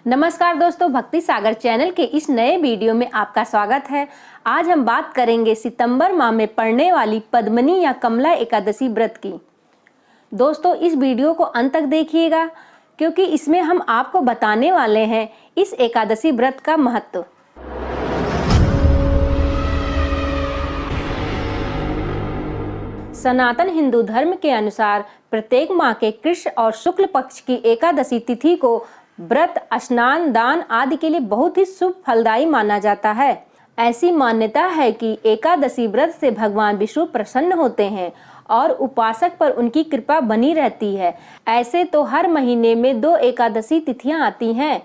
नमस्कार दोस्तों, भक्ति सागर चैनल के इस नए वीडियो में आपका स्वागत है। आज हम बात करेंगे सितंबर माह में पड़ने वाली पद्मनी या कमला एकादशी व्रत की। दोस्तों, इस वीडियो को अंत तक देखिएगा क्योंकि इसमें हम आपको बताने वाले हैं इस एकादशी व्रत का महत्व। सनातन हिंदू धर्म के अनुसार प्रत्येक माह के कृष्ण और शुक्ल पक्ष की एकादशी तिथि को व्रत, स्नान, दान आदि के लिए बहुत ही शुभ फलदायी माना जाता है। ऐसी मान्यता है कि एकादशी व्रत से भगवान विष्णु प्रसन्न होते हैं और उपासक पर उनकी कृपा बनी रहती है। ऐसे तो हर महीने में 2 एकादशी तिथियां आती हैं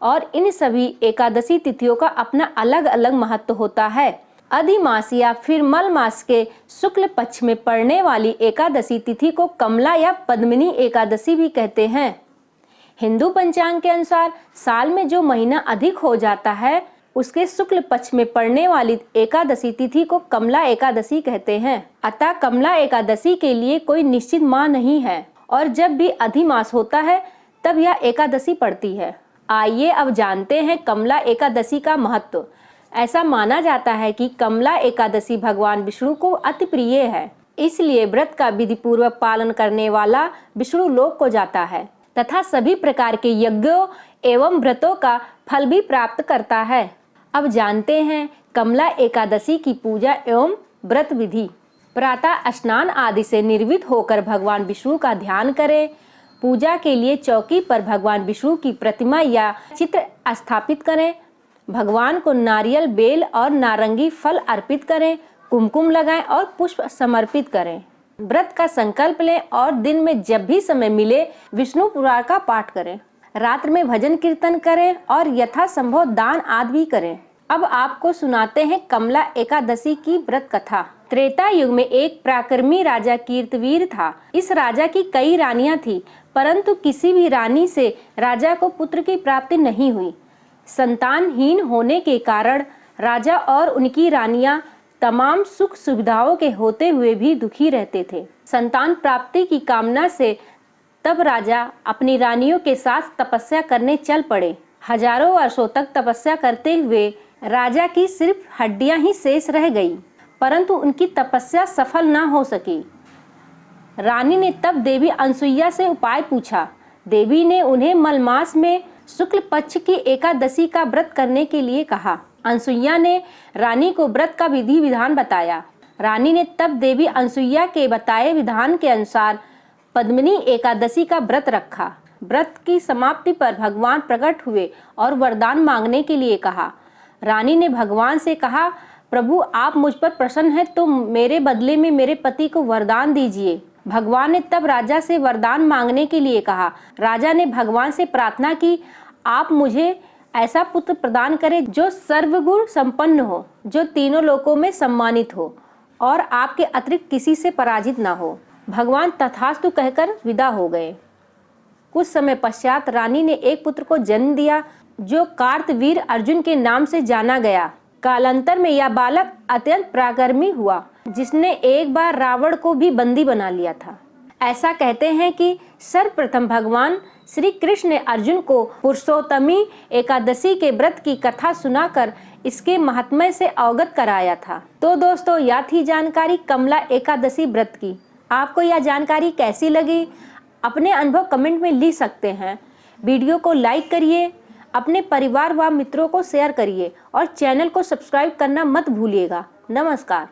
और इन सभी एकादशी तिथियों का अपना अलग अलग महत्व होता है। अधिमास या फिर मल मास के शुक्ल पक्ष में पड़ने वाली एकादशी तिथि को कमला या पद्मिनी एकादशी भी कहते हैं। हिंदू पंचांग के अनुसार साल में जो महीना अधिक हो जाता है उसके शुक्ल पक्ष में पड़ने वाली एकादशी तिथि को कमला एकादशी कहते हैं। अतः कमला एकादशी के लिए कोई निश्चित माह नहीं है और जब भी अधिमास होता है तब यह एकादशी पड़ती है। आइए अब जानते हैं कमला एकादशी का महत्व। ऐसा माना जाता है कि कमला एकादशी भगवान विष्णु को अति प्रिय है, इसलिए व्रत का विधि पूर्वक पालन करने वाला विष्णु लोक को जाता है तथा सभी प्रकार के यज्ञों एवं व्रतों का फल भी प्राप्त करता है। अब जानते हैं कमला एकादशी की पूजा एवं व्रत विधि। प्रातः स्नान आदि से निर्वित होकर भगवान विष्णु का ध्यान करें। पूजा के लिए चौकी पर भगवान विष्णु की प्रतिमा या चित्र स्थापित करें। भगवान को नारियल, बेल और नारंगी फल अर्पित करें। कुमकुम लगाएं और पुष्प समर्पित करें। व्रत का संकल्प लें और दिन में जब भी समय मिले विष्णु पुराण का पाठ करें। रात्र में भजन कीर्तन करें और यथासंभव दान आदि भी करें। अब आपको सुनाते हैं कमला एकादशी की व्रत कथा। त्रेता युग में एक पराक्रमी राजा कीर्तवीर था। इस राजा की कई रानियां थी, परंतु किसी भी रानी से राजा को पुत्र की प्राप्ति नहीं हुई। संतानहीन होने के कारण राजा और उनकी रानियां तमाम सुख सुविधाओं के होते हुए भी दुखी रहते थे। संतान प्राप्ति की कामना से तब राजा अपनी रानियों के साथ तपस्या करने चल पड़े। हजारों वर्षों तक तपस्या करते हुए राजा की सिर्फ हड्डियां ही शेष रह गई, परंतु उनकी तपस्या सफल न हो सकी। रानी ने तब देवी अनसुईया से उपाय पूछा। देवी ने उन्हें मलमास में शुक्ल पक्ष की एकादशी का व्रत करने के लिए कहा। अनसुईया ने रानी को व्रत का विधि विधान बताया। रानी ने तब देवी अनसुईया के बताए विधान के अनुसार पद्मिनी एकादशी का व्रत रखा। व्रत की समाप्ति पर भगवान प्रकट हुए और वरदान मांगने के लिए कहा। रानी ने भगवान से कहा, प्रभु आप मुझ पर प्रसन्न हैं तो मेरे बदले में मेरे पति को वरदान दीजिए। भगवान ने तब राजा से वरदान मांगने के लिए कहा। राजा ने भगवान से प्रार्थना की, आप मुझे ऐसा पुत्र प्रदान करें जो सर्वगुण संपन्न हो, जो तीनों लोकों में सम्मानित हो और आपके अतिरिक्त किसी से पराजित ना हो। भगवान तथास्तु कहकर विदा हो गए। कुछ समय पश्चात रानी ने एक पुत्र को जन्म दिया जो कार्तवीर अर्जुन के नाम से जाना गया। कालांतर में यह बालक अत्यंत पराक्रमी हुआ, जिसने एक बार रावण को भी बंदी बना लिया था। ऐसा कहते हैं कि सर्वप्रथम भगवान श्री कृष्ण ने अर्जुन को पुरुषोत्तमी एकादशी के व्रत की कथा सुनाकर इसके महात्म्य से अवगत कराया था। तो दोस्तों, यह थी जानकारी कमला एकादशी व्रत की। आपको यह जानकारी कैसी लगी? अपने अनुभव कमेंट में लिख सकते हैं। वीडियो को लाइक करिए, अपने परिवार व मित्रों को शेयर करिए और चैनल को सब्सक्राइब करना मत भूलिएगा। नमस्कार।